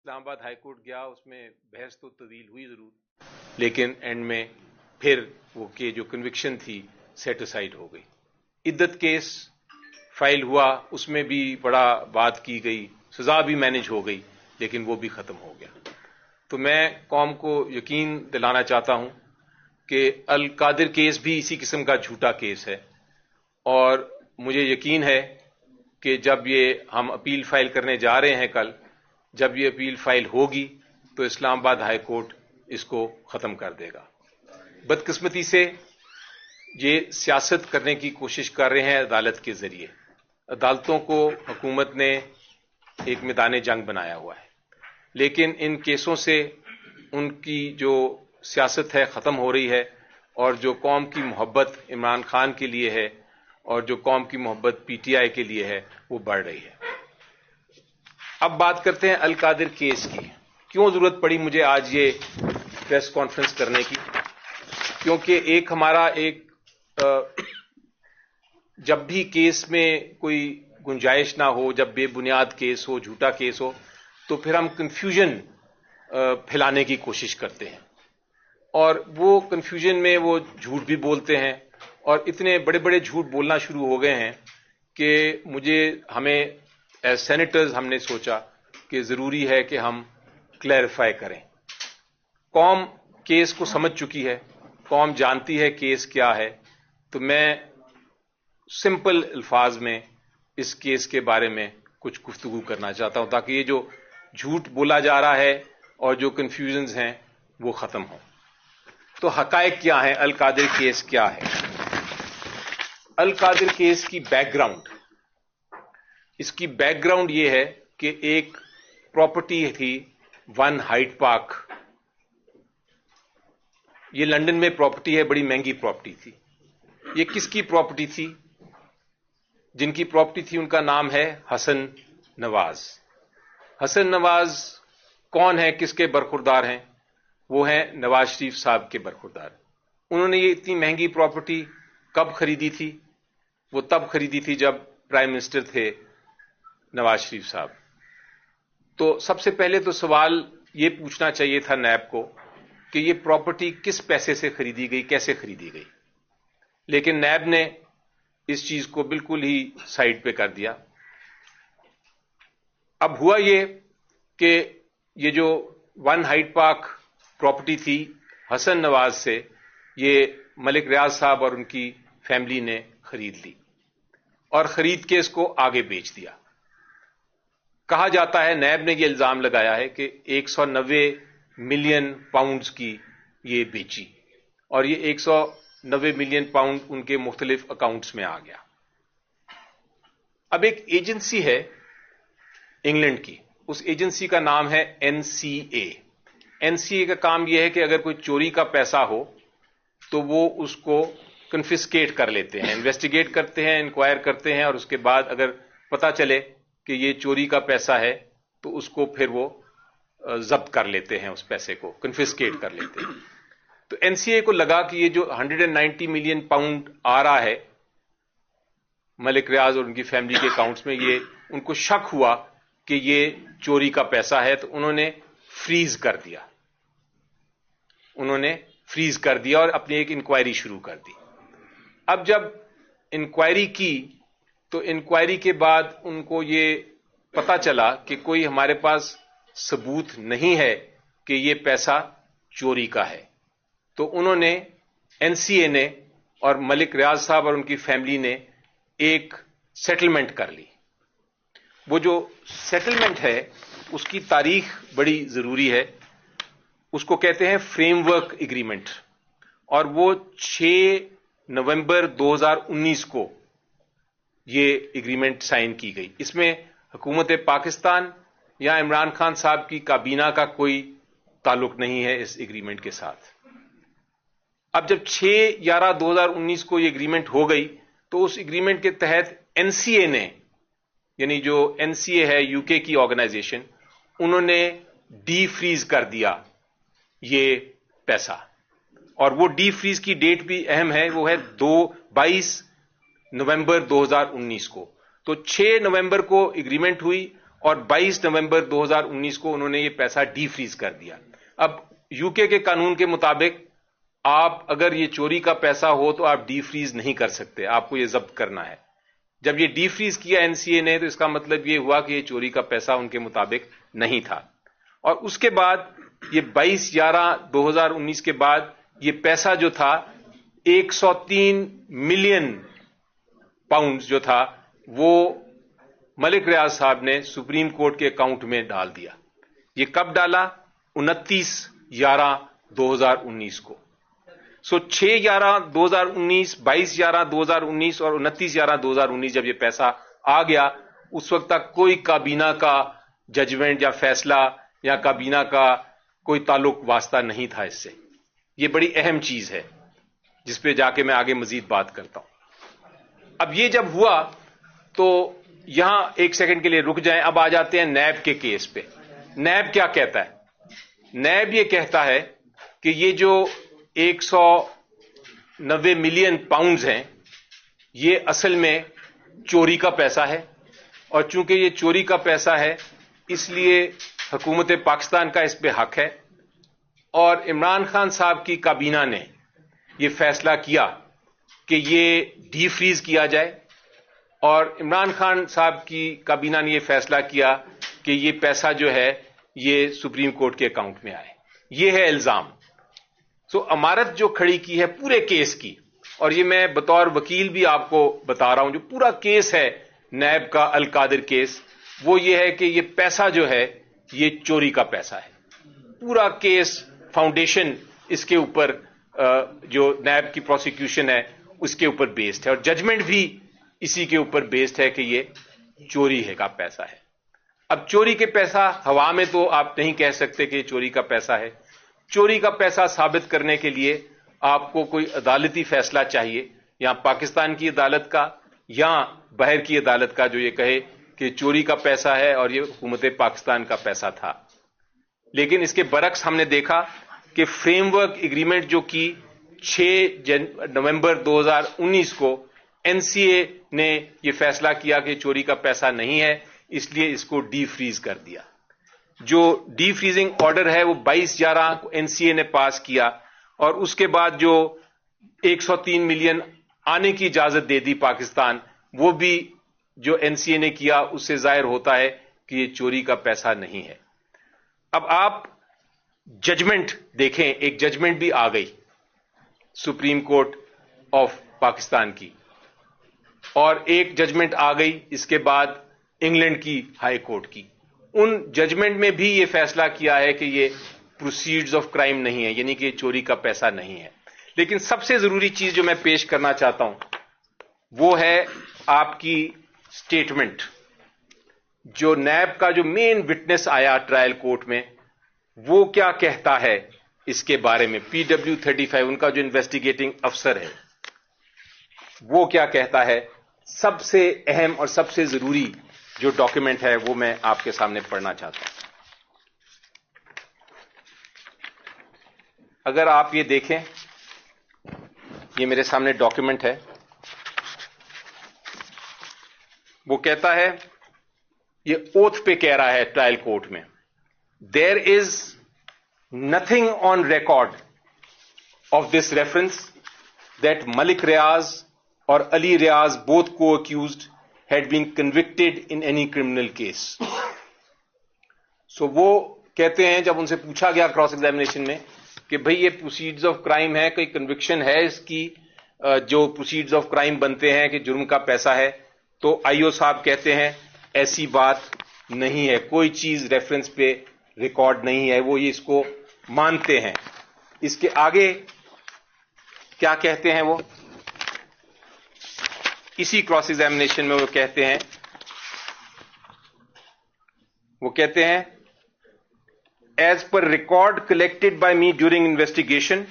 اسلام آباد high court گیا، اس میں بحث تو طویل ہوئی ضرور، لیکن اینڈ میں پھر وہ کہ جو کنوکشن تھی سیٹ اسائڈ ہو گئی. عدت کیس فائل ہوا، اس میں بھی بڑا بات کی گئی، سزا بھی مینج ہو گئی، لیکن وہ بھی ختم ہو گیا. تو میں قوم کو یقین دلانا چاہتا ہوں کہ القادر کیس بھی اسی قسم کا جھوٹا کیس ہے، اور مجھے یقین ہے کہ جب یہ ہم اپیل فائل کرنے جا رہے ہیں کل، جب یہ اپیل فائل ہوگی تو اسلام آباد ہائی کورٹ اس کو ختم کر دے گا. بدقسمتی سے یہ سیاست کرنے کی کوشش کر رہے ہیں عدالت کے ذریعے. عدالتوں کو حکومت نے ایک میدان جنگ بنایا ہوا ہے، لیکن ان کیسوں سے ان کی جو سیاست ہے ختم ہو رہی ہے، اور جو قوم کی محبت عمران خان کے لیے ہے اور جو قوم کی محبت پی ٹی آئی کے لیے ہے وہ بڑھ رہی ہے. اب بات کرتے ہیں القادر کیس کی. کیوں ضرورت پڑی مجھے آج یہ پریس کانفرنس کرنے کی؟ کیونکہ ایک ہمارا جب بھی کیس میں کوئی گنجائش نہ ہو، جب بے بنیاد کیس ہو، جھوٹا کیس ہو، تو پھر ہم کنفیوژن پھیلانے کی کوشش کرتے ہیں، اور وہ کنفیوژن میں وہ جھوٹ بھی بولتے ہیں، اور اتنے بڑے بڑے جھوٹ بولنا شروع ہو گئے ہیں کہ ہمیں ایز سینیٹرز ہم نے سوچا کہ ضروری ہے کہ ہم کلیریفائی کریں. قوم کیس کو سمجھ چکی ہے، قوم جانتی ہے کیس کیا ہے. تو میں سمپل الفاظ میں اس کیس کے بارے میں کچھ گفتگو کرنا چاہتا ہوں، تاکہ یہ جو جھوٹ بولا جا رہا ہے اور جو کنفیوژنز ہیں وہ ختم ہوں. تو حقائق کیا ہیں؟ القادر کیس کیا ہے؟ القادر کیس کی بیک گراؤنڈ، اس کی بیک گراؤنڈ یہ ہے کہ ایک پراپرٹی تھی 1 ہائیڈ پارک. یہ لندن میں پراپرٹی ہے، بڑی مہنگی پراپرٹی تھی. یہ کس کی پراپرٹی تھی؟ جن کی پراپرٹی تھی ان کا نام ہے حسن نواز. حسن نواز کون ہے، کس کے برخوردار ہیں؟ وہ ہیں نواز شریف صاحب کے برخوردار. انہوں نے یہ اتنی مہنگی پراپرٹی کب خریدی تھی؟ وہ تب خریدی تھی جب پرائم منسٹر تھے نواز شریف صاحب. تو سب سے پہلے تو سوال یہ پوچھنا چاہیے تھا نیب کو کہ یہ پراپرٹی کس پیسے سے خریدی گئی، کیسے خریدی گئی. لیکن نیب نے اس چیز کو بالکل ہی سائڈ پہ کر دیا. اب ہوا یہ کہ یہ جو 1 ہائیڈ پارک پراپرٹی تھی حسن نواز سے، یہ ملک ریاض صاحب اور ان کی فیملی نے خرید لی، اور خرید کے اس کو آگے بیچ دیا. کہا جاتا ہے، نیب نے یہ الزام لگایا ہے کہ 190 ملین پاؤنڈز کی یہ بیچی، اور یہ 190 ملین پاؤنڈ ان کے مختلف اکاؤنٹس میں آ گیا. اب ایک ایجنسی ہے انگلینڈ کی، اس ایجنسی کا نام ہے NCA. NCA کا کام یہ ہے کہ اگر کوئی چوری کا پیسہ ہو تو وہ اس کو کنفسکیٹ کر لیتے ہیں، انویسٹیگیٹ کرتے ہیں، انکوائر کرتے ہیں، اور اس کے بعد اگر پتہ چلے کہ یہ چوری کا پیسہ ہے تو اس کو پھر وہ ضبط کر لیتے ہیں، اس پیسے کو کنفسکیٹ کر لیتے ہیں. تو NCA کو لگا کہ یہ جو 190 ملین پاؤنڈ آ رہا ہے ملک ریاض اور ان کی فیملی کے اکاؤنٹس میں، یہ ان کو شک ہوا کہ یہ چوری کا پیسہ ہے، تو انہوں نے فریز کر دیا. انہوں نے فریز کر دیا اور اپنی ایک انکوائری شروع کر دی. اب جب انکوائری کی تو انکوائری کے بعد ان کو یہ پتا چلا کہ کوئی ہمارے پاس ثبوت نہیں ہے کہ یہ پیسہ چوری کا ہے. تو انہوں نے NCA نے اور ملک ریاض صاحب اور ان کی فیملی نے ایک سیٹلمنٹ کر لی. وہ جو سیٹلمنٹ ہے اس کی تاریخ بڑی ضروری ہے. اس کو کہتے ہیں فریم ورک ایگریمنٹ، اور وہ 6 نومبر 2019 کو یہ ایگریمنٹ سائن کی گئی. اس میں حکومت پاکستان یا عمران خان صاحب کی کابینہ کا کوئی تعلق نہیں ہے اس ایگریمنٹ کے ساتھ. اب جب 6/11/2019 کو یہ ایگریمنٹ ہو گئی تو اس ایگریمنٹ کے تحت NCA نے، یعنی جو NCA ہے UK کی آرگنائزیشن، انہوں نے ڈی فریز کر دیا یہ پیسہ. اور وہ ڈی فریز کی ڈیٹ بھی اہم ہے، وہ ہے 22 نومبر 2019 کو. تو 6 نومبر کو ایگریمنٹ ہوئی اور 22 نومبر 2019 کو انہوں نے یہ پیسہ ڈی فریز کر دیا. اب یو کے قانون کے مطابق آپ اگر یہ چوری کا پیسہ ہو تو آپ ڈی فریز نہیں کر سکتے, آپ کو یہ ضبط کرنا ہے. جب یہ ڈی فریز کیا این سی اے نے تو اس کا مطلب یہ ہوا کہ یہ چوری کا پیسہ ان کے مطابق نہیں تھا. اور اس کے بعد یہ 22/11/2019 کے بعد یہ پیسہ جو تھا 103 ملین پاؤنڈ جو تھا وہ ملک ریاض صاحب نے سپریم کورٹ کے اکاؤنٹ میں ڈال دیا. یہ کب ڈالا؟ 29/11/2019 کو. 6/11/2019, 22/11/2019 اور 29/11/2019 جب یہ پیسہ آ گیا, اس وقت تک کوئی کابینہ کا ججمنٹ یا فیصلہ یا کابینہ کا کوئی تعلق واسطہ نہیں تھا اس سے. یہ بڑی اہم چیز ہے جس پہ جا کے میں آگے مزید بات کرتا ہوں. اب یہ جب ہوا تو یہاں ایک سیکنڈ کے لیے رک جائیں. اب آ جاتے ہیں نیب کے کیس پہ. نیب کیا کہتا ہے؟ نیب یہ کہتا ہے کہ یہ جو 190 ملین پاؤنڈز ہیں یہ اصل میں چوری کا پیسہ ہے, اور چونکہ یہ چوری کا پیسہ ہے اس لیے حکومت پاکستان کا اس پہ حق ہے. اور عمران خان صاحب کی کابینہ نے یہ فیصلہ کیا کہ یہ ڈی فریز کیا جائے, اور عمران خان صاحب کی کابینہ نے یہ فیصلہ کیا کہ یہ پیسہ جو ہے یہ سپریم کورٹ کے اکاؤنٹ میں آئے. یہ ہے الزام. امارت جو کھڑی کی ہے پورے کیس کی, اور یہ میں بطور وکیل بھی آپ کو بتا رہا ہوں, جو پورا کیس ہے نیب کا القادر کیس, وہ یہ ہے کہ یہ پیسہ جو ہے یہ چوری کا پیسہ ہے. پورا کیس فاؤنڈیشن اس کے اوپر جو نیب کی پروسیکیوشن ہے اس کے اوپر بیسڈ ہے, اور ججمنٹ بھی اسی کے اوپر بیسڈ ہے کہ یہ چوری ہے کا پیسہ ہے. اب چوری کے پیسہ ہوا میں تو آپ نہیں کہہ سکتے کہ یہ چوری کا پیسہ ہے. چوری کا پیسہ ثابت کرنے کے لیے آپ کو کوئی عدالتی فیصلہ چاہیے, یا پاکستان کی عدالت کا یا باہر کی عدالت کا, جو یہ کہے کہ چوری کا پیسہ ہے اور یہ حکومت پاکستان کا پیسہ تھا. لیکن اس کے برعکس ہم نے دیکھا کہ فریم ورک ایگریمنٹ جو کی 6 نومبر 2019 کو این سی اے نے یہ فیصلہ کیا کہ چوری کا پیسہ نہیں ہے, اس لیے اس کو ڈی فریز کر دیا. جو ڈی فریزنگ آرڈر ہے وہ 22/11 کو این سی اے نے پاس کیا, اور اس کے بعد جو 103 ملین آنے کی اجازت دے دی پاکستان, وہ بھی جو این سی اے نے کیا اس سے ظاہر ہوتا ہے کہ یہ چوری کا پیسہ نہیں ہے. اب آپ ججمنٹ دیکھیں, ایک ججمنٹ بھی آ گئی سپریم کورٹ آف پاکستان کی, اور ایک ججمنٹ آ گئی اس کے بعد انگلینڈ کی ہائی کورٹ کی. ان ججمنٹ میں بھی یہ فیصلہ کیا ہے کہ یہ پروسیڈز آف کرائم نہیں ہے, یعنی کہ یہ چوری کا پیسہ نہیں ہے. لیکن سب سے ضروری چیز جو میں پیش کرنا چاہتا ہوں وہ ہے آپ کی سٹیٹمنٹ. جو نیب کا جو مین وٹنس آیا ٹرائل کورٹ میں, وہ کیا کہتا ہے اس کے بارے میں. PW35 ان کا جو انویسٹیگیٹنگ افسر ہے وہ کیا کہتا ہے. سب سے اہم اور سب سے ضروری جو ڈاکیومنٹ ہے وہ میں آپ کے سامنے پڑھنا چاہتا ہوں. اگر آپ یہ دیکھیں, یہ میرے سامنے ڈاکیومنٹ ہے, وہ کہتا ہے, یہ اوتھ پہ کہہ رہا ہے ٹرائل کورٹ میں, there is nothing on record of this reference that Malik Riaz اور علی ریاض both co-accused had been convicted in any criminal case. وہ کہتے ہیں, جب ان سے پوچھا گیا کراس ایگزامینیشن میں کہ بھئی یہ پروسیڈز آف کرائم ہے, کوئی کنوکشن ہے اس کی, جو پروسیڈز آف کرائم بنتے ہیں کہ جرم کا پیسہ ہے, تو آئی او صاحب کہتے ہیں ایسی بات نہیں ہے, کوئی چیز ریفرنس پہ ریکارڈ نہیں ہے, وہ یہ اس کو مانتے ہیں. اس کے آگے کیا کہتے ہیں وہ اسی کراس ایگزامینیشن میں, وہ کہتے ہیں as per record collected by me during investigation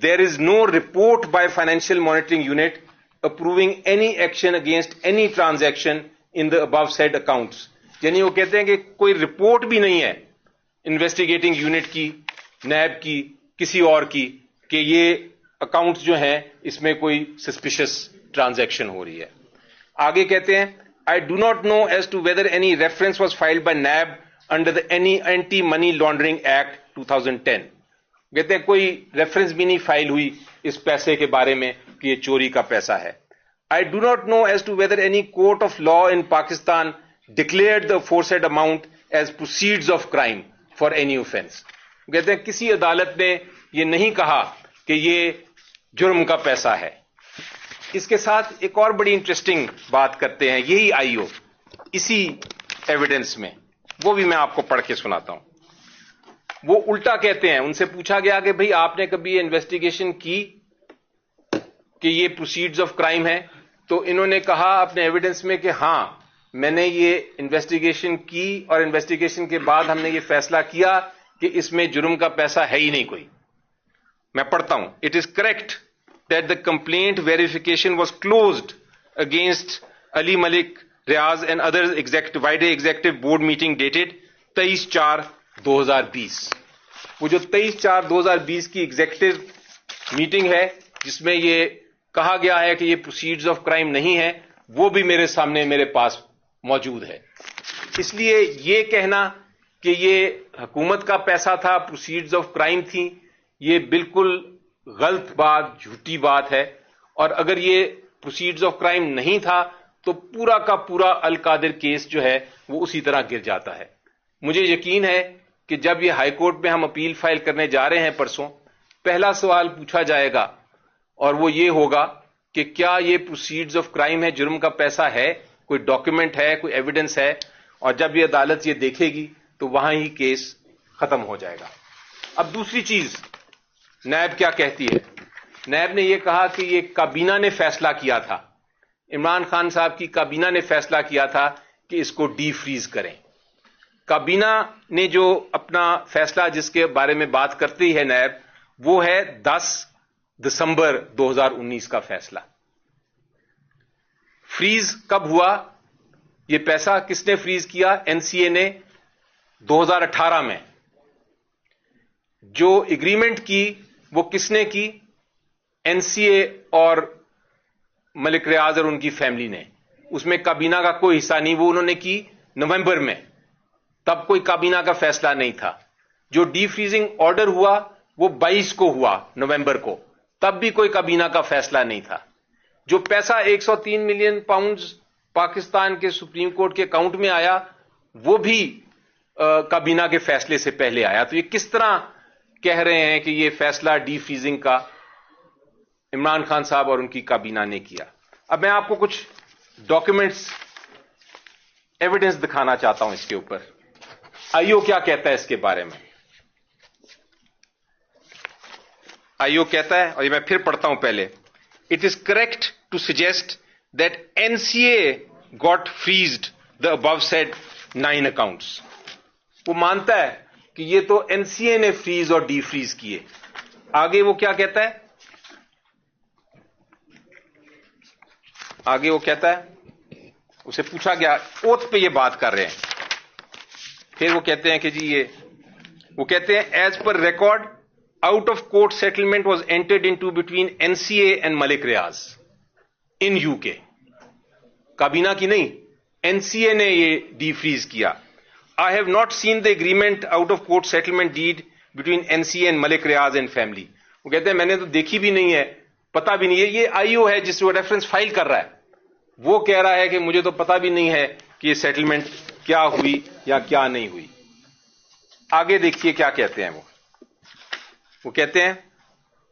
there is no report by financial monitoring unit approving any action against any transaction in the above said accounts. یعنی وہ کہتے ہیں کہ کوئی رپورٹ بھی نہیں ہے انویسٹیگیٹنگ یونٹ کی, نیب کی, کسی اور کی, کہ یہ اکاؤنٹس جو ہیں اس میں کوئی سسپیشس ٹرانزیکشن ہو رہی ہے. آگے کہتے ہیں I do not know as to whether any reference was filed by NAB under the any Anti-Money Laundering Act 2010. کہتے ہیں کوئی ریفرنس بھی نہیں فائل ہوئی اس پیسے کے بارے میں کہ یہ چوری کا پیسہ ہے. I do not know as to whether any court of law in Pakistan declared the aforesaid amount as proceeds of crime for any offense. کہتے ہیں کسی عدالت نے یہ نہیں کہا کہ یہ جرم کا پیسہ ہے. اس کے ساتھ ایک اور بڑی انٹرسٹنگ بات کرتے ہیں یہی آئی او اسی ایویڈنس میں, وہ بھی میں آپ کو پڑھ کے سناتا ہوں. وہ الٹا کہتے ہیں, ان سے پوچھا گیا کہ بھئی آپ نے کبھی انویسٹیگیشن کی کہ یہ پروسیڈز آف کرائم ہے؟ تو انہوں نے کہا اپنے ایویڈنس میں کہ ہاں میں نے یہ انویسٹیگیشن کی اور انویسٹیگیشن کے بعد ہم نے یہ فیصلہ کیا کہ اس میں جرم کا پیسہ ہے ہی نہیں کوئی. میں پڑھتا ہوں. It is correct that the complaint verification was closed against Ali Malik Riaz and other executive board meeting dated 23/4/2020. وہ جو 23/4/2020 کی ایگزیکٹو میٹنگ ہے جس میں یہ کہا گیا ہے کہ یہ پروسیڈز آف کرائم نہیں ہے, وہ بھی میرے سامنے میرے پاس موجود ہے. اس لیے یہ کہنا کہ یہ حکومت کا پیسہ تھا, پروسیڈز آف کرائم تھیں, یہ بالکل غلط بات, جھوٹی بات ہے. اور اگر یہ پروسیڈز آف کرائم نہیں تھا تو پورا کا پورا القادر کیس جو ہے وہ اسی طرح گر جاتا ہے. مجھے یقین ہے کہ جب یہ ہائی کورٹ میں ہم اپیل فائل کرنے جا رہے ہیں پرسوں, پہلا سوال پوچھا جائے گا اور وہ یہ ہوگا کہ کیا یہ پروسیڈز آف کرائم ہے, جرم کا پیسہ ہے, کوئی ڈاکیومنٹ ہے, کوئی ایویڈنس ہے. اور جب یہ عدالت یہ دیکھے گی تو وہاں ہی کیس ختم ہو جائے گا. اب دوسری چیز نیب کیا کہتی ہے. نیب نے یہ کہا کہ یہ کابینہ نے فیصلہ کیا تھا, عمران خان صاحب کی کابینہ نے فیصلہ کیا تھا کہ اس کو ڈی فریز کریں. کابینہ نے جو اپنا فیصلہ جس کے بارے میں بات کرتی ہے نیب, وہ ہے 10 دسمبر 2019 کا فیصلہ. فریز کب ہوا, یہ پیسہ کس نے فریز کیا؟ این سی اے نے 2018 میں. جو ایگریمنٹ کی وہ کس نے کی؟ این سی اے اور ملک ریاض اور ان کی فیملی نے. اس میں کابینہ کا کوئی حصہ نہیں, وہ انہوں نے کی نومبر میں, تب کوئی کابینہ کا فیصلہ نہیں تھا. جو ڈی فریزنگ آرڈر ہوا وہ 22 کو ہوا نومبر کو, تب بھی کوئی کابینہ کا فیصلہ نہیں تھا. جو پیسہ 103 ملین پاؤنڈز پاکستان کے سپریم کورٹ کے اکاؤنٹ میں آیا وہ بھی کابینہ کے فیصلے سے پہلے آیا. تو یہ کس طرح کہہ رہے ہیں کہ یہ فیصلہ ڈی فریزنگ کا عمران خان صاحب اور ان کی کابینہ نے کیا؟ اب میں آپ کو کچھ ڈاکیومنٹس ایویڈنس دکھانا چاہتا ہوں اس کے اوپر. آئی او کیا کہتا ہے اس کے بارے میں. آئی او کہتا ہے, اور یہ میں پھر پڑھتا ہوں پہلے. It is correct to suggest that NCA got freezed the above said 9 accounts. وہ مانتا ہے کہ یہ تو این سی اے نے فریز اور ڈی فریز کیے. آگے وہ کیا کہتا ہے؟ آگے وہ کہتا ہے, اسے پوچھا گیا, اوتھ پہ یہ بات کر رہے ہیں. پھر وہ کہتے ہیں کہ جی وہ کہتے ہیں as per record out of court settlement was entered into between N C A and Malik Riaz in U K. کابینہ کی نہیں, این سی اے نے یہ ڈی فریز کیا. I have not seen the agreement out of court settlement deed between N C A and Malik Riaz and family. وہ کہتے ہیں میں نے تو دیکھی بھی نہیں ہے, پتا بھی نہیں ہے. یہ آئی او ہے جس وہ ریفرنس فائل کر رہا ہے, وہ کہہ رہا ہے کہ مجھے تو پتا بھی نہیں ہے کہ یہ سیٹلمنٹ کیا ہوئی یا کیا نہیں ہوئی. آگے دیکھیے کیا کہتے ہیں وہ کہتے ہیں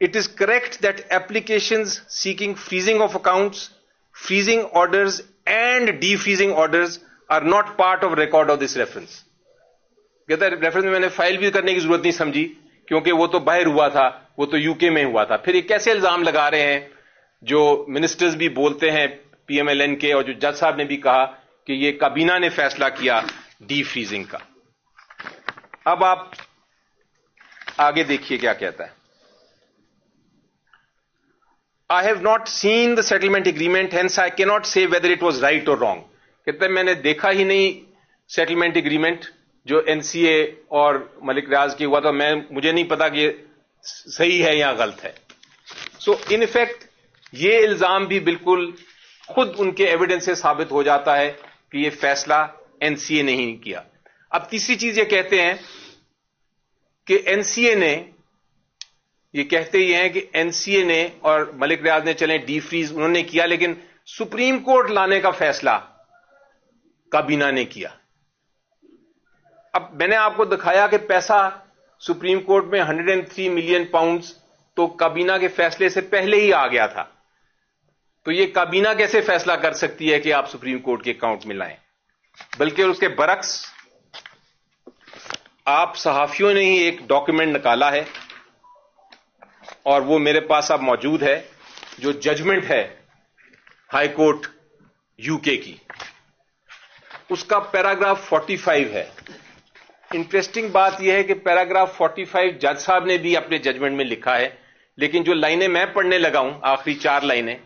it is correct that applications seeking freezing of accounts, freezing orders and defreezing orders are not part of record of this reference. کہتا ہے ریفرنس میں نے فائل بھی کرنے کی ضرورت نہیں سمجھی کیونکہ وہ تو باہر ہوا تھا, وہ تو یو کے میں ہوا تھا. پھر یہ کیسے الزام لگا رہے ہیں جو منسٹرز بھی بولتے ہیں پی ایم ایل این کے, اور جو جج صاحب نے بھی کہا کہ یہ کابینہ نے فیصلہ کیا ڈی فریزنگ کا. اب آپ آگے دیکھیے کیا کہتا ہے. I have not seen the settlement agreement, hence I cannot say whether it was right or wrong. کہتے ہیں میں نے دیکھا ہی نہیں سیٹلمنٹ اگریمنٹ جو این سی اے اور ملک ریاض کی ہوا تھا, مجھے نہیں پتا کہ یہ صحیح ہے یا غلط ہے. سو ان افیکٹ یہ الزام بھی بالکل خود ان کے ایویڈنس سے ثابت ہو جاتا ہے کہ یہ فیصلہ این سی اے نے ہی کیا. اب تیسری چیز یہ کہتے ہیں کہ این سی اے نے، یہ کہتے ہی ہیں کہ این سی اے نے اور ملک ریاض نے چلیں ڈی فریز انہوں نے کیا، لیکن سپریم کورٹ لانے کا فیصلہ کابینہ نے کیا. اب میں نے آپ کو دکھایا کہ پیسہ سپریم کورٹ میں 103 ملین پاؤنڈز تو کابینہ کے فیصلے سے پہلے ہی آ گیا تھا. تو یہ کابینہ کیسے فیصلہ کر سکتی ہے کہ آپ سپریم کورٹ کے اکاؤنٹ میں لائیں؟ بلکہ اس کے برعکس آپ صحافیوں نے ہی ایک ڈاکیومنٹ نکالا ہے اور وہ میرے پاس اب موجود ہے، جو ججمنٹ ہے ہائی کورٹ یو کے کی، اس کا پیراگراف 45 ہے. انٹرسٹنگ بات یہ ہے کہ پیراگراف 45 جج صاحب نے بھی اپنے ججمنٹ میں لکھا ہے، لیکن جو لائنیں میں پڑھنے لگا ہوں آخری 4 لائنیں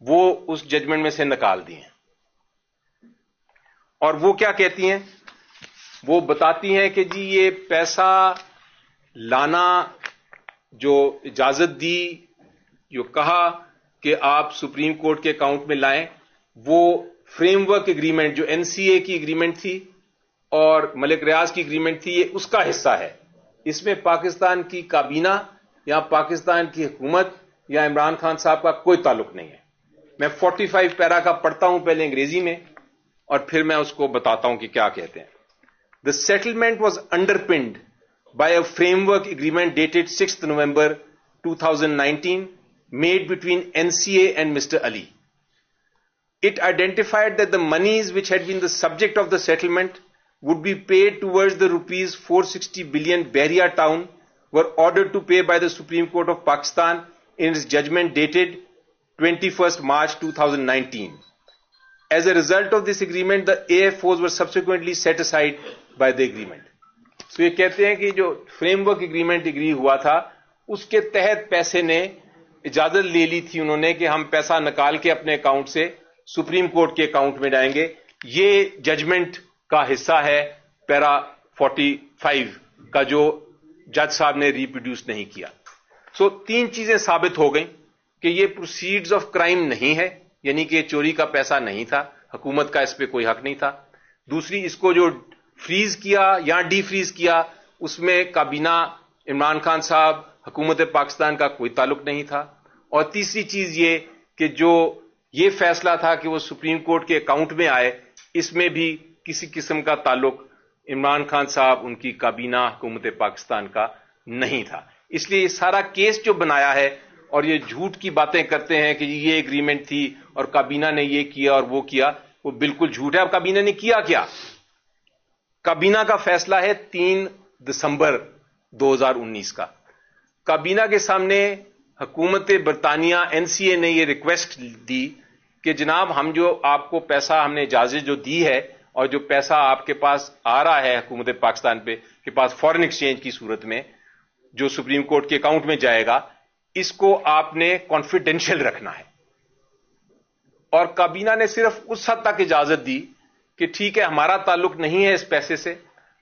وہ اس ججمنٹ میں سے نکال دی ہیں. اور وہ کیا کہتی ہیں؟ وہ بتاتی ہیں کہ جی یہ پیسہ لانا جو اجازت دی، جو کہا کہ آپ سپریم کورٹ کے اکاؤنٹ میں لائیں، وہ فریم ورک ایگریمنٹ جو این سی اے کی ایگریمنٹ تھی اور ملک ریاض کی ایگریمنٹ تھی، یہ اس کا حصہ ہے. اس میں پاکستان کی کابینہ یا پاکستان کی حکومت یا عمران خان صاحب کا کوئی تعلق نہیں ہے. میں 45 پیرا کا پڑھتا ہوں پہلے انگریزی میں اور پھر میں اس کو بتاتا ہوں کہ کیا کہتے ہیں. The settlement was underpinned by a framework agreement dated 6th November 2019 made between NCA and Mr. Ali. It identified that the monies which had been the subject of the settlement would be paid towards the rupees 460 billion Bahria town were ordered to pay by the Supreme Court of Pakistan in its judgment dated 21st March 2019. As a result of this agreement, the AFOs were subsequently set aside by the agreement. So یہ کہتے ہیں کہ جو frame work agreement agree ہوا تھا اس کے تحت پیسے نے اجازت لے لی تھی انہوں نے کہ ہم پیسہ نکال کے اپنے اکاؤنٹ سے سپریم کورٹ کے اکاؤنٹ میں ڈالیں گے. یہ ججمنٹ کا حصہ ہے پیرا 45 کا جو جج صاحب نے ریپروڈیوس نہیں کیا. سو 3 چیزیں ثابت ہو گئیں کہ یہ پروسیڈز آف کرائم نہیں ہے، یعنی کہ چوری کا پیسہ نہیں تھا، حکومت کا اس پہ کوئی حق نہیں تھا. دوسری، اس کو جو فریز کیا یا ڈی فریز کیا اس میں کابینہ، عمران خان صاحب، حکومت پاکستان کا کوئی تعلق نہیں تھا. اور تیسری چیز یہ کہ جو یہ فیصلہ تھا کہ وہ سپریم کورٹ کے اکاؤنٹ میں آئے، اس میں بھی کسی قسم کا تعلق عمران خان صاحب، ان کی کابینہ، حکومت پاکستان کا نہیں تھا. اس لیے یہ سارا کیس جو بنایا ہے اور یہ جھوٹ کی باتیں کرتے ہیں کہ یہ ایگریمنٹ تھی اور کابینہ نے یہ کیا اور وہ کیا، وہ بالکل جھوٹ ہے. اب کابینہ نے کیا کیا؟ کابینہ کا فیصلہ ہے 3 دسمبر 2019 کا. کابینہ کے سامنے حکومت برطانیہ این سی اے نے یہ ریکویسٹ دی کہ جناب ہم جو آپ کو پیسہ ہم نے اجازت جو دی ہے اور جو پیسہ آپ کے پاس آ رہا ہے حکومت پاکستان کے پاس فورن ایکسچینج کی صورت میں جو سپریم کورٹ کے اکاؤنٹ میں جائے گا، اس کو آپ نے کانفیڈینشیل رکھنا ہے. اور کابینہ نے صرف اس حد تک اجازت دی کہ ٹھیک ہے ہمارا تعلق نہیں ہے اس پیسے سے،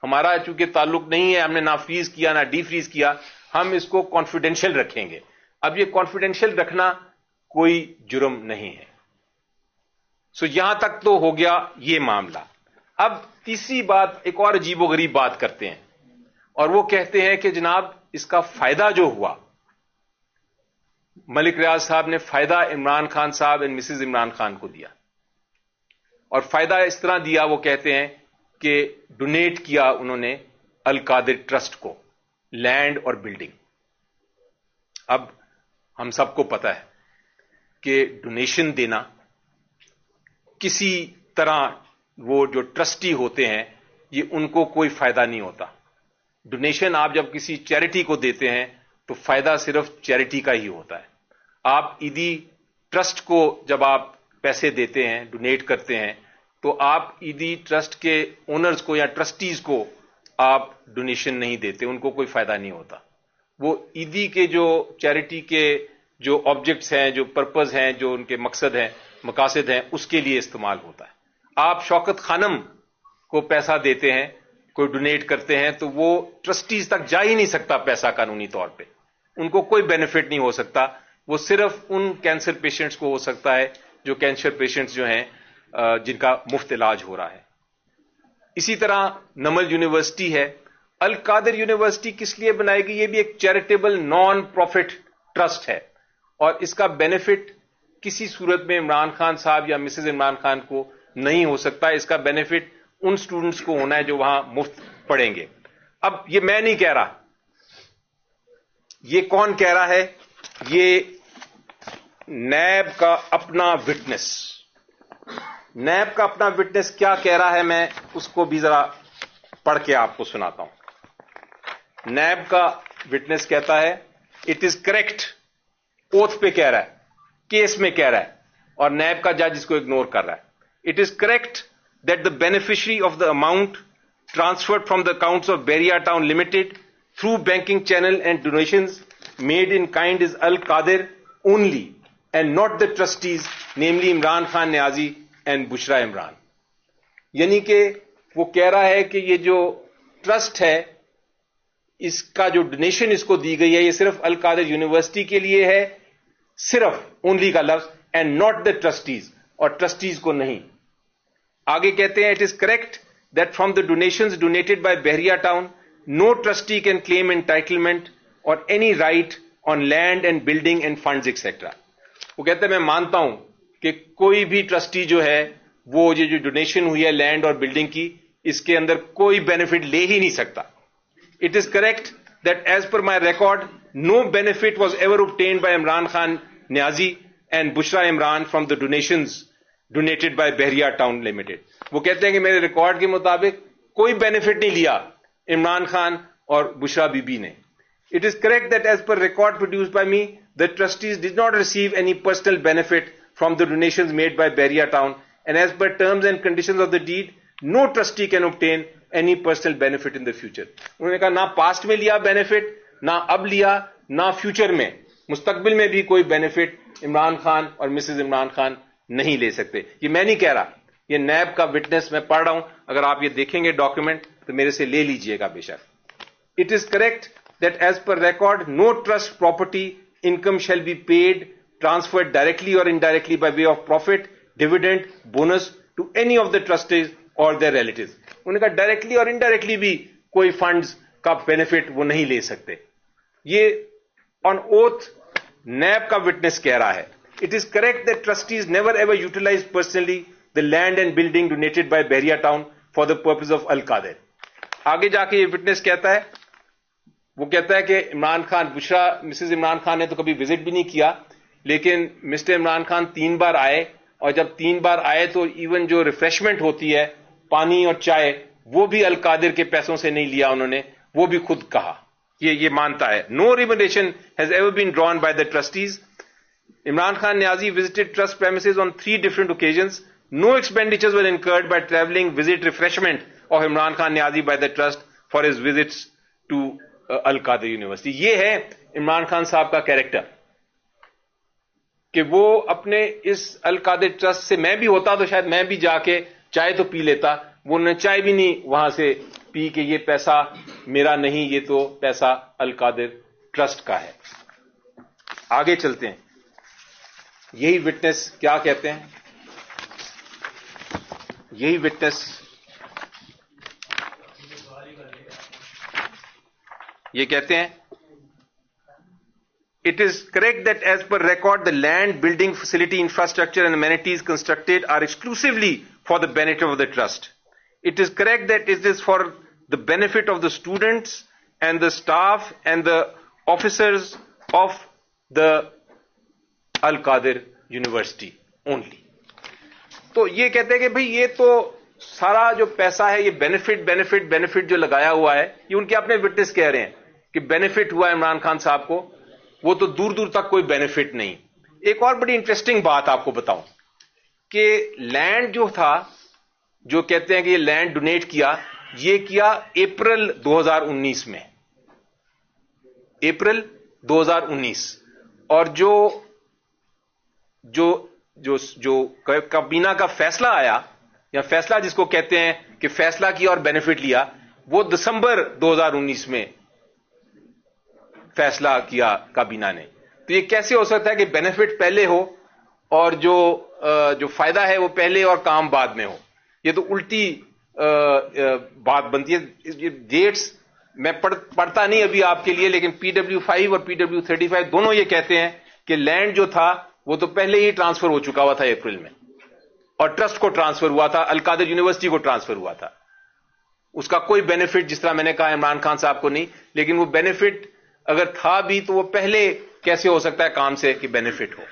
ہمارا چونکہ تعلق نہیں ہے، ہم نے نہ فریز کیا نہ ڈی فریز کیا، ہم اس کو کانفیڈینشیل رکھیں گے. اب یہ کانفیڈینشیل رکھنا کوئی جرم نہیں ہے. سو یہاں تک تو ہو گیا یہ معاملہ. اب تیسری بات، ایک اور عجیب و غریب بات کرتے ہیں اور وہ کہتے ہیں کہ جناب اس کا فائدہ جو ہوا، ملک ریاض صاحب نے فائدہ عمران خان صاحب اور مسز عمران خان کو دیا. اور فائدہ اس طرح دیا، وہ کہتے ہیں کہ ڈونیٹ کیا انہوں نے القادر ٹرسٹ کو لینڈ اور بلڈنگ. اب ہم سب کو پتا ہے کہ ڈونیشن دینا کسی طرح، وہ جو ٹرسٹی ہوتے ہیں یہ ان کو کوئی فائدہ نہیں ہوتا. ڈونیشن آپ جب کسی چیریٹی کو دیتے ہیں تو فائدہ صرف چیریٹی کا ہی ہوتا ہے. آپ ایدی ٹرسٹ کو جب آپ پیسے دیتے ہیں، ڈونیٹ کرتے ہیں، تو آپ ایدی ٹرسٹ کے اونرز کو یا ٹرسٹیز کو آپ ڈونیشن نہیں دیتے، ان کو کوئی فائدہ نہیں ہوتا. وہ ایدی کے جو چیریٹی کے جو آبجیکٹس ہیں، جو پرپز ہیں، جو ان کے مقصد ہیں، مقاصد ہیں، اس کے لیے استعمال ہوتا ہے. آپ شوکت خانم کو پیسہ دیتے ہیں، کوئی ڈونیٹ کرتے ہیں، تو وہ ٹرسٹیز تک جا ہی نہیں سکتا پیسہ قانونی طور پہ، ان کو کوئی بینیفٹ نہیں ہو سکتا. وہ صرف ان کینسر پیشنٹس کو ہو سکتا ہے جو کینسر پیشنٹس جو ہیں جن کا مفت علاج ہو رہا ہے. اسی طرح نمل یونیورسٹی ہے. القادر یونیورسٹی کس لیے بنائی گئی؟ یہ بھی ایک چیریٹیبل نان پروفٹ ٹرسٹ ہے اور اس کا بینیفٹ کسی صورت میں عمران خان صاحب یا مسز عمران خان کو نہیں ہو سکتا. اس کا بینیفٹ ان سٹوڈنٹس کو ہونا ہے جو وہاں مفت پڑھیں گے. اب یہ میں نہیں کہہ رہا, یہ کون کہہ رہا ہے؟ یہ نیب کا اپنا وٹنس. نیب کا اپنا وٹنس کیا کہہ رہا ہے, میں اس کو بھی ذرا پڑھ کے آپ کو سناتا ہوں. نیب کا وٹنس کہتا ہے اٹ از کریکٹ, اوتھ پہ کہہ رہا ہے, کیس میں کہہ رہا ہے, اور نیب کا جج اس کو اگنور کر رہا ہے. It is correct that the beneficiary of the amount transferred from the accounts of بیریا town limited through banking channel and donations made in kind is Al-Qadir only and not the trustees, namely Imran Khan Niazi and Bushra Imran. یعنی کہ وہ کہہ رہا ہے کہ یہ جو trust ہے اس کا جو ڈونیشن اس کو دی گئی ہے یہ صرف القادر یونیورسٹی کے لیے ہے, صرف اونلی کا لفظ, اینڈ ناٹ دا ٹرسٹیز, اور ٹرسٹیز کو نہیں. آگے کہتے ہیں it is correct that from the donations donated by Bahria Town no trustee can claim entitlement or any right on land and building and funds etc. وہ کہتے ہیں میں مانتا ہوں کہ کوئی بھی ٹرسٹی جو ہے وہ یہ جو ڈونیشن ہوئی ہے لینڈ اور بلڈنگ کی اس کے اندر کوئی بینیفٹ لے ہی نہیں سکتا. It is correct that as per my record no benefit was ever obtained by Imran Khan Niazi and Bushra Imran from the donations donated by Bahriya Town Limited. وہ کہتے ہیں کہ میرے ریکارڈ کے مطابق کوئی بینیفٹ نہیں لیا عمران خان اور بشرا بی بی نے. It is correct that as per record produced by me, the trustees did not receive any personal benefit from the donations made by Bahriya Town, and as per terms and conditions of the deed, no trustee can obtain any personal benefit in the future. انہوں نے کہا نہ past میں لیا benefit, نہ اب لیا, نہ فیوچر میں, مستقبل میں بھی کوئی بینیفٹ عمران خان اور مسز عمران خان نہیں لے سکتے. یہ میں نہیں کہہ رہا, یہ نیب کا وٹنس میں پڑھ رہا ہوں, اگر آپ یہ دیکھیں گے ڈاکیومنٹ تو میرے سے لے لیجئے گا بے شک. It is correct that as per record, no trust property income shall be paid, transferred directly or indirectly by way of profit, dividend, bonus to any of the trustees or their relatives. انہوں نے کہا directly اور indirectly بھی کوئی funds کا benefit وہ نہیں لے سکتے. یہ آن اوتھ نیب کا وٹنس کہہ رہا ہے. It is correct that trustees never ever utilized personally the land and building donated by Bahriya Town for the purpose of Al-Qadir. آگے جا کے یہ وٹنس کہتا ہے, وہ کہتا ہے کہ عمران خان, بشرا مسز عمران خان نے تو کبھی وزٹ بھی نہیں کیا, لیکن مسٹر عمران خان 3 بار آئے, اور جب 3 بار آئے تو ایون جو ریفریشمنٹ ہوتی ہے, پانی اور چائے, وہ بھی القادر کے پیسوں سے نہیں لیا انہوں نے, وہ بھی خود کہا, یہ مانتا ہے. No remuneration has ever been drawn by the trustees. Imran Khan Niazi visited trust premises on 3 different occasions. No expenditures were incurred by travelling, visit, refreshment of Imran Khan Niazi by the trust for his visits to Al-Qadir University. یہ ہے عمران خان صاحب کا character کہ وہ اپنے اس القادر trust سے, میں بھی ہوتا تو شاید میں بھی جا کے چائے تو پی لیتا, وہ نے چائے بھی نہیں وہاں سے پی کہ یہ پیسہ میرا نہیں, یہ تو پیسہ القادر ٹرسٹ کا ہے. آگے چلتے ہیں. یہی وٹنس کیا کہتے ہیں, یہی وٹنس یہ کہتے ہیں it is correct that as per record the land, building, facility, infrastructure and amenities constructed are exclusively for the benefit of the trust. It is correct that it is for the benefit of the students and the staff and the officers of the Al-Qadir University only. تو یہ کہتے ہیں کہ بھئی یہ تو سارا جو پیسہ ہے یہ بینیفٹ جو لگایا ہوا ہے, یہ ان کے اپنے وٹنس کہہ رہے ہیں کہ بینیفٹ ہوا عمران خان صاحب کو, وہ تو دور دور تک کوئی بینیفٹ نہیں. ایک اور بڑی انٹرسٹنگ بات آپ کو بتاؤں کہ لینڈ جو تھا, جو کہتے ہیں کہ یہ لینڈ ڈونیٹ کیا, یہ کیا اپریل 2019 میں, اپریل 2019, اور جو کابینہ کا فیصلہ آیا, یا فیصلہ جس کو کہتے ہیں کہ فیصلہ کیا اور بینیفٹ لیا, وہ دسمبر 2019 میں فیصلہ کیا کابینہ نے. تو یہ کیسے ہو سکتا ہے کہ بینیفٹ پہلے ہو اور جو فائدہ ہے وہ پہلے اور کام بعد میں ہو. یہ تو الٹی بات بنتی ہے. یہ ڈیٹس میں پڑھتا نہیں ابھی آپ کے لیے, لیکن PW5 اور PW35 دونوں یہ کہتے ہیں کہ لینڈ جو تھا وہ تو پہلے ہی ٹرانسفر ہو چکا ہوا تھا اپریل میں, اور ٹرسٹ کو ٹرانسفر ہوا تھا, القادر یونیورسٹی کو ٹرانسفر ہوا تھا. اس کا کوئی بینیفٹ جس طرح میں نے کہا عمران خان صاحب کو نہیں, لیکن وہ بینیفٹ اگر تھا بھی تو وہ پہلے کیسے ہو سکتا ہے کام سے کہ بینیفٹ ہو.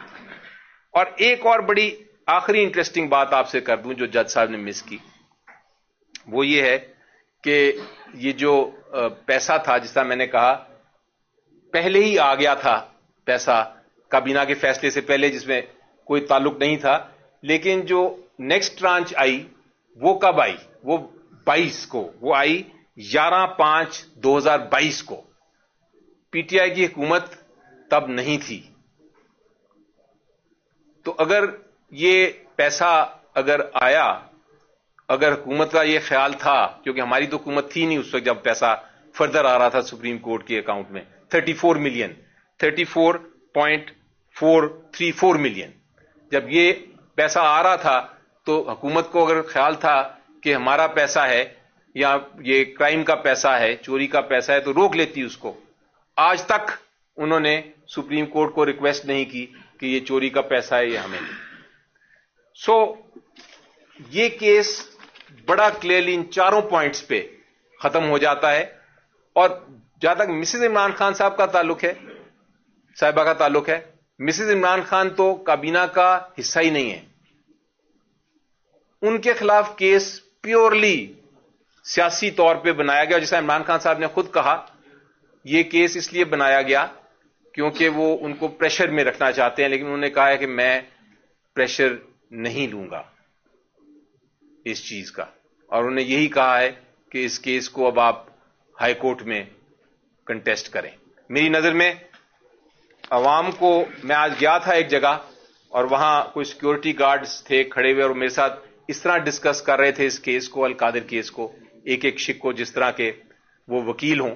اور ایک اور بڑی آخری انٹرسٹنگ بات آپ سے کر دوں جو جج صاحب نے مس کی, وہ یہ ہے کہ یہ جو پیسہ تھا جس طرح میں نے کہا پہلے ہی آ گیا تھا پیسہ کابینہ کے فیصلے سے پہلے, جس میں کوئی تعلق نہیں تھا, لیکن جو نیکسٹ ٹرانچ آئی وہ کب آئی؟ وہ 22 کو, وہ آئی 11/5/2022 کو. پی ٹی آئی کی حکومت تب نہیں تھی. تو اگر یہ پیسہ اگر آیا, اگر حکومت کا یہ خیال تھا, کیونکہ ہماری تو حکومت تھی نہیں اس وقت جب پیسہ فردر آ رہا تھا سپریم کورٹ کے اکاؤنٹ میں, 34 ملین 34.434 ملین, جب یہ پیسہ آ رہا تھا تو حکومت کو اگر خیال تھا کہ ہمارا پیسہ ہے یا یہ کرائم کا پیسہ ہے, چوری کا پیسہ ہے, تو روک لیتی اس کو. آج تک انہوں نے سپریم کورٹ کو ریکویسٹ نہیں کی کہ یہ چوری کا پیسہ ہے یہ ہمیں. سو یہ کیس بڑا کلیئرلی ان چاروں پوائنٹس پہ ختم ہو جاتا ہے. اور جہاں تک مسز عمران خان صاحب کا تعلق ہے, صاحبہ کا تعلق ہے, مسز عمران خان تو کابینہ کا حصہ ہی نہیں ہے. ان کے خلاف کیس پیورلی سیاسی طور پہ بنایا گیا. جیسا عمران خان صاحب نے خود کہا, یہ کیس اس لیے بنایا گیا کیونکہ وہ ان کو پریشر میں رکھنا چاہتے ہیں, لیکن انہوں نے کہا ہے کہ میں پریشر نہیں لوں گا اس چیز کا, اور انہوں نے یہی کہا ہے کہ اس کیس کو اب آپ ہائی کورٹ میں کنٹیسٹ کریں. میری نظر میں عوام کو, میں آج گیا تھا ایک جگہ اور وہاں کوئی سیکورٹی گارڈز تھے کھڑے ہوئے اور میرے ساتھ اس طرح ڈسکس کر رہے تھے اس کیس کو, القادر کیس کو, ایک ایک شق کو, جس طرح کے وہ وکیل ہوں.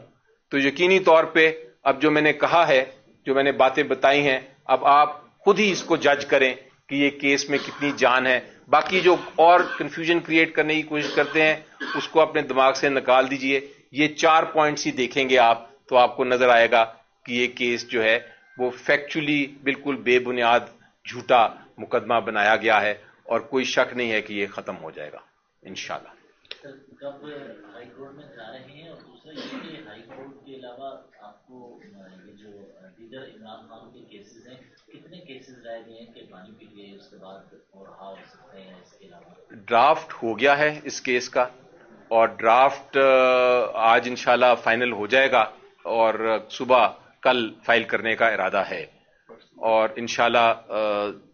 تو یقینی طور پہ اب جو میں نے کہا ہے, جو میں نے باتیں بتائی ہیں, اب آپ خود ہی اس کو جج کریں کہ یہ کیس میں کتنی جان ہے. باقی جو اور کنفیوژن کریٹ کرنے کی کوشش کرتے ہیں اس کو اپنے دماغ سے نکال دیجئے. یہ 4 پوائنٹس ہی دیکھیں گے آپ تو آپ کو نظر آئے گا کہ یہ کیس جو ہے وہ فیکچولی بالکل بے بنیاد جھوٹا مقدمہ بنایا گیا ہے, اور کوئی شک نہیں ہے کہ یہ ختم ہو جائے گا انشاءاللہ. کب ہائی کورٹ میں جا رہے ہیں, اور دوسرا یہ کہ ہائی کورٹ کے علاوہ آپ کو یہ جو دیگر عمران خان کے کیسز ہیں, کتنے کیسز رہ گئے ہیں کہ پانی پی گئے اس کے بعد اور رہا ہو سکتے ہیں؟ اس کے علاوہ ڈرافٹ ہو گیا ہے اس کیس کا, اور ڈرافٹ آج انشاءاللہ فائنل ہو جائے گا, اور صبح کل فائل کرنے کا ارادہ ہے, اور انشاءاللہ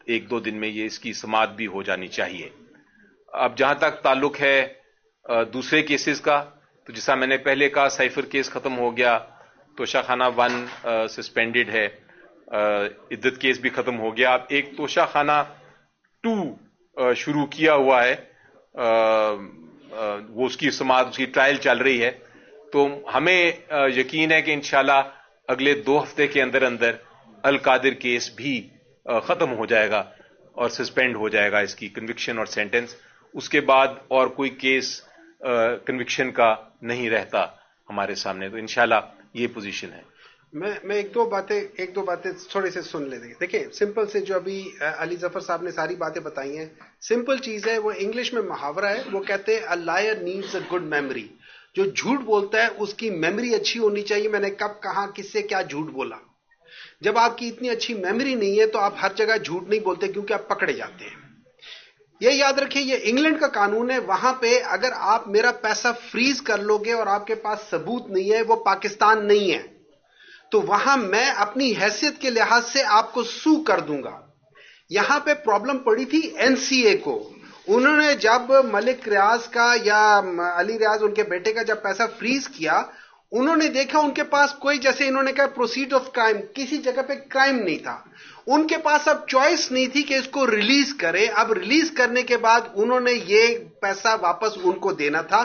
1-2 دن میں یہ اس کی سماعت بھی ہو جانی چاہیے. اب جہاں تک تعلق ہے دوسرے کیسز کا, تو جیسا میں نے پہلے کہا سائفر کیس ختم ہو گیا, توشہ خانہ 1 سسپینڈڈ ہے, عدت کیس بھی ختم ہو گیا. اب ایک توشہ خانہ 2 شروع کیا ہوا ہے, وہ اس کی سماعت, اس کی ٹرائل چل رہی ہے. تو ہمیں یقین ہے کہ انشاءاللہ اگلے 2 ہفتے کے اندر اندر القادر کیس بھی ختم ہو جائے گا اور سسپینڈ ہو جائے گا اس کی کنوکشن اور سینٹنس. اس کے بعد اور کوئی کیس کنوکشن کا نہیں رہتا ہمارے سامنے. تو انشاءاللہ یہ پوزیشن ہے. میں ایک دو باتیں تھوڑے سے سن لیتے ہیں. دیکھیں سمپل سے جو ابھی علی ظفر صاحب نے ساری باتیں بتائی ہیں, سمپل چیز ہے. وہ انگلش میں محاورہ ہے, وہ کہتے ہیں a liar needs a good memory. جو جھوٹ بولتا ہے اس کی میموری اچھی ہونی چاہیے. میں نے کب کہاں کس سے کیا جھوٹ بولا. جب آپ کی اتنی اچھی میموری نہیں ہے تو آپ ہر جگہ جھوٹ نہیں بولتے کیونکہ آپ پکڑے جاتے ہیں. یہ یاد رکھیں, یہ انگلینڈ کا قانون ہے. وہاں پہ اگر آپ میرا پیسہ فریز کر لو گے اور آپ کے پاس ثبوت نہیں ہے, وہ پاکستان نہیں ہے, تو وہاں میں اپنی حیثیت کے لحاظ سے آپ کو سو کر دوں گا. یہاں پہ پرابلم پڑی تھی NCA کو. انہوں نے جب ملک ریاض کا یا علی ریاض ان کے بیٹے کا جب پیسہ فریز کیا, انہوں نے دیکھا ان کے پاس کوئی, جیسے انہوں نے کہا پروسیڈ آف کرائم, کسی جگہ پہ کرائم نہیں تھا. ان کے پاس اب چوائس نہیں تھی کہ اس کو ریلیز کرے. اب ریلیز کرنے کے بعد انہوں نے یہ پیسہ واپس ان کو دینا تھا.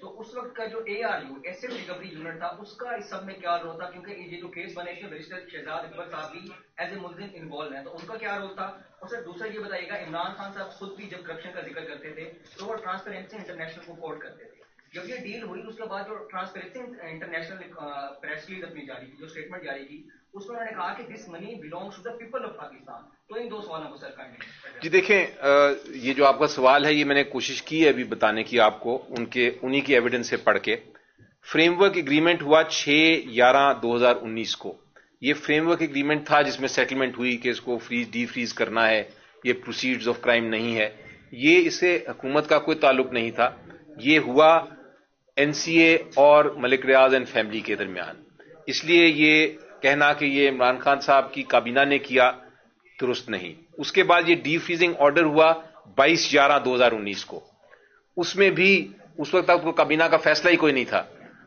تو اس وقت کا جو ARU ایسٹ ریکوری یونٹ تھا اس کا اس سب میں کیا رول تھا؟ کیونکہ یہ جو کیس بنے تھے بیرسٹر شہزاد اکبر صاحب بھی ایز اے ملزم انوالو ہیں، تو ان کا کیا رول تھا؟ اور سر دوسرا یہ بتائیے گا، عمران خان صاحب خود بھی جب کرپشن کا ذکر کرتے تھے تو وہ ٹرانسپیرنسی انٹرنیشنل کو کوٹ کرتے تھے. جب یہ ڈیل ہوئی اس کے بعد جو ٹرانسپیرنسی انٹرنیشنل پریس ریلیز اپنی جاری کی، جو اسٹیٹمنٹ جاری کی، اس میں انہوں نے کہا کہ this money belongs to the people of Pakistan. تو ان دو سوالوں کو سر کرنے. جی دیکھیں، یہ جو آپ کا سوال ہے یہ میں نے کوشش کی ہے ابھی بتانے کی آپ کو، انہی کی ایویڈنس سے پڑھ کے. فریم ورک ایگریمنٹ ہوا 6/11/2019 کو. یہ فریم ورک ایگریمنٹ تھا جس میں سیٹلمنٹ ہوئی کہ اس کو ڈی فریز کرنا ہے، یہ پروسیڈز آف کرائم نہیں ہے. یہ اس سے حکومت کا کوئی تعلق نہیں تھا، یہ ہوا NCA اور ملک ریاض اینڈ فیملی کے درمیان. اس لیے یہ کہنا کہ یہ عمران خان صاحب کی کابینہ نے کیا درست نہیں. اس کے بعد یہ ڈی فریزنگ آرڈر ہوا 22/11/2019 کو. اس میں بھی اس وقت تک کابینہ کا فیصلہ ہی کوئی نہیں تھا.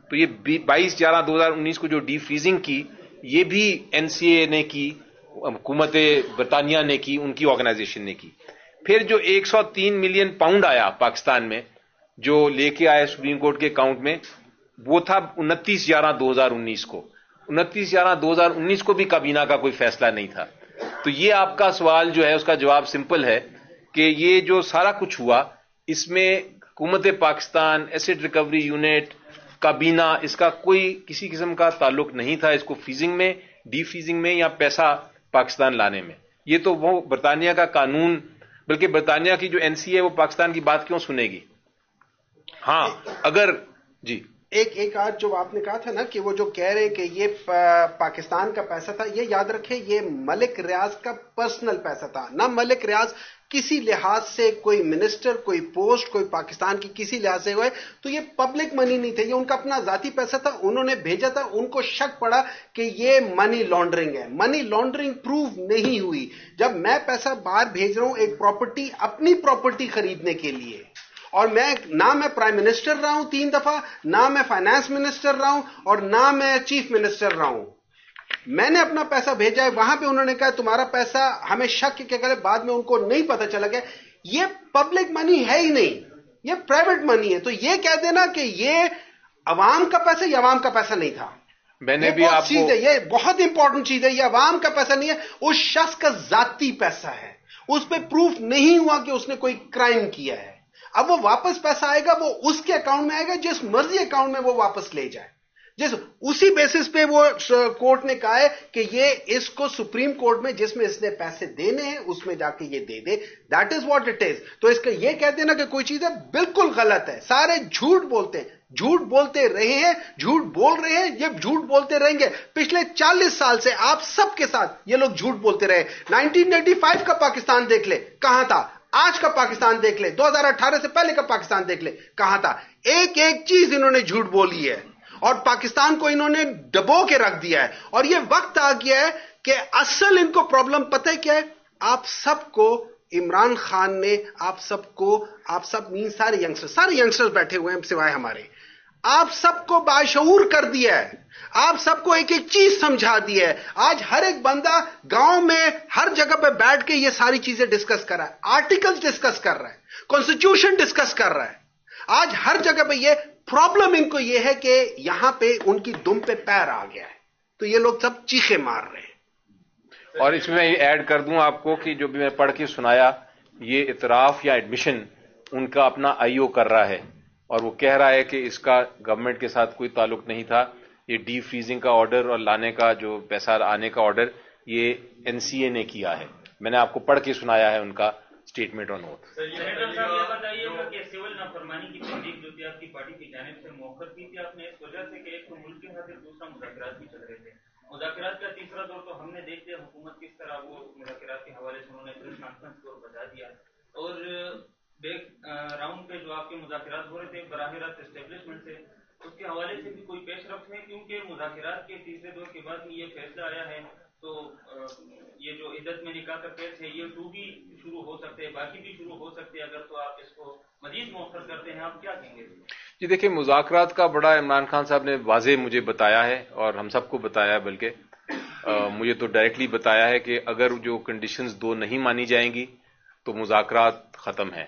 تو یہ 22/11/2019 کو جو ڈی فریزنگ کی یہ بھی NCA نے کی، حکومت برطانیہ نے کی، ان کی آرگنائزیشن نے کی. پھر جو 103 ملین پاؤنڈ آیا پاکستان میں جو لے کے آئے سپریم کورٹ کے اکاؤنٹ میں، وہ تھا 29/11/2019 کو. 29/11/2019 کو بھی کابینہ کا کوئی فیصلہ نہیں تھا. تو یہ آپ کا سوال جو ہے اس کا جواب سمپل ہے کہ یہ جو سارا کچھ ہوا اس میں حکومت پاکستان، ایسٹ ریکوری یونٹ، کابینہ، اس کا کوئی کسی قسم کا تعلق نہیں تھا اس کو فریزنگ میں، ڈی فریزنگ میں یا پیسہ پاکستان لانے میں. یہ تو وہ برطانیہ کا قانون، بلکہ برطانیہ کی جو NCA ہے وہ پاکستان کی بات کیوں سنے گی؟ ہاں اگر جی ایک آج جو آپ نے کہا تھا نا کہ وہ جو کہہ رہے کہ یہ پاکستان کا پیسہ تھا، یہ یاد رکھیں یہ ملک ریاض کا پرسنل پیسہ تھا. نہ ملک ریاض کسی لحاظ سے کوئی منسٹر، کوئی پوسٹ، کوئی پاکستان کی کسی لحاظ سے ہوئے تو یہ پبلک منی نہیں تھے، یہ ان کا اپنا ذاتی پیسہ تھا. انہوں نے بھیجا تھا، ان کو شک پڑا کہ یہ منی لانڈرنگ ہے. منی لانڈرنگ پروو نہیں ہوئی. جب میں پیسہ باہر بھیج رہا ہوں ایک پراپرٹی، اپنی پراپرٹی خریدنے کے لیے، اور نہ میں پرائم منسٹر رہا ہوں 3 دفعہ، نہ میں فائنانس منسٹر رہا ہوں، اور نہ میں چیف منسٹر رہا ہوں، میں نے اپنا پیسہ بھیجا ہے. وہاں پہ انہوں نے کہا تمہارا پیسہ ہمیں شک کیا کرے، بعد میں ان کو نہیں پتا چلا کہ یہ پبلک منی ہے ہی نہیں، یہ پرائیویٹ منی ہے. تو یہ کہہ دینا کہ یہ عوام کا پیسہ، یہ عوام کا پیسہ نہیں تھا. میں نے بھی آپ کو، یہ بہت امپورٹنٹ چیز ہے، یہ عوام کا پیسہ نہیں ہے، اس شخص کا ذاتی پیسہ ہے. اس پہ پروف نہیں ہوا کہ اس نے کوئی کرائم کیا ہے. اب وہ واپس پیسہ آئے گا، وہ اس کے اکاؤنٹ میں آئے گا، جس مرضی اکاؤنٹ میں وہ واپس لے جائے. اسی بیسس پہ وہ کورٹ نے کہا ہے کہ یہ اس کو سپریم کورٹ میں جس میں اس نے پیسے دینے ہیں اس میں جا کے یہ دے دے. That is what it is. تو اس کا یہ کہتے ہیں نا کہ کوئی چیز ہے بالکل غلط ہے. سارے جھوٹ بولتے ہیں، جھوٹ بولتے رہے ہیں، جھوٹ بول رہے ہیں، یہ جھوٹ بولتے رہیں گے. پچھلے 40 سال سے آپ سب کے ساتھ یہ لوگ جھوٹ بولتے رہے. 1985 کا پاکستان دیکھ لے کہاں تھا، آج کا پاکستان دیکھ لے، 2018 سے پہلے کا پاکستان دیکھ لے کہاں تھا. ایک ایک چیز انہوں نے جھوٹ بولی ہے اور پاکستان کو انہوں نے ڈبو کے رکھ دیا ہے. اور یہ وقت آ گیا ہے کہ اصل ان کو پرابلم پتہ ہے کیا ہے؟ آپ سب کو عمران خان نے، آپ سب مین سارے ینگسٹر بیٹھے ہوئے ہیں سوائے ہمارے، آپ سب کو باشعور کر دیا ہے. آپ سب کو ایک ایک چیز سمجھا دی ہے. آج ہر ایک بندہ گاؤں میں ہر جگہ پہ بیٹھ کے یہ ساری چیزیں ڈسکس کر رہا ہے، آرٹیکلز ڈسکس کر رہا ہے، کانسٹیٹیوشن ڈسکس کر رہا ہے. آج ہر جگہ پہ یہ پرابلم ان کو یہ ہے کہ یہاں پہ ان کی دم پہ پیر آ گیا ہے، تو یہ لوگ سب چیخے مار رہے ہیں. اور اس میں ایڈ کر دوں آپ کو کہ جو بھی میں پڑھ کے سنایا، یہ اعتراف یا ایڈمیشن ان کا اپنا IO کر رہا ہے، اور وہ کہہ رہا ہے کہ اس کا گورنمنٹ کے ساتھ کوئی تعلق نہیں تھا. یہ ڈی فریزنگ کا آرڈر اور لانے کا جو پیسہ آنے کا آرڈر یہ NCA نے کیا ہے. میں نے آپ کو پڑھ کے سنایا ہے ان کا اسٹیٹمنٹ اور نوٹ. سینیٹر صاحب یہ بتائیے گا کہ سول نافرمانی کی تحریک جو تھی آپ کی پارٹی کی جانب سے موخر کی تھی آپ نے اس وجہ سے کہ ایک تو ملک کے خاطر، دوسرا مذاکرات بھی چل رہے تھے. مذاکرات کا تیسرا دور تو ہم نے دیکھ لیا حکومت کس طرح وہ مذاکرات کے حوالے سے انہوں نے پریس کانفرنس کو بتا دیا. اور بیک راؤنڈ پہ جو آپ کے مذاکرات ہو رہے تھے براہ راست اسٹیبلشمنٹ سے، اس کے حوالے سے بھی کوئی پیش رفت ہے؟ کیونکہ مذاکرات کے تیسرے دور کے بعد یہ فیصلہ آیا ہے تو یہ جو عدت میں نکاح کا کیس ہے یہ 2 بھی شروع ہو سکتے ہیں، باقی بھی شروع ہو سکتے ہیں. اگر تو آپ اس کو مزید مؤخر کرتے ہیں آپ کیا کہیں گے؟ جی دیکھیں، مذاکرات کا بڑا عمران خان صاحب نے واضح مجھے بتایا ہے اور ہم سب کو بتایا ہے، بلکہ مجھے تو ڈائریکٹلی بتایا ہے کہ اگر جو کنڈیشنز 2 نہیں مانی جائیں گی تو مذاکرات ختم ہیں.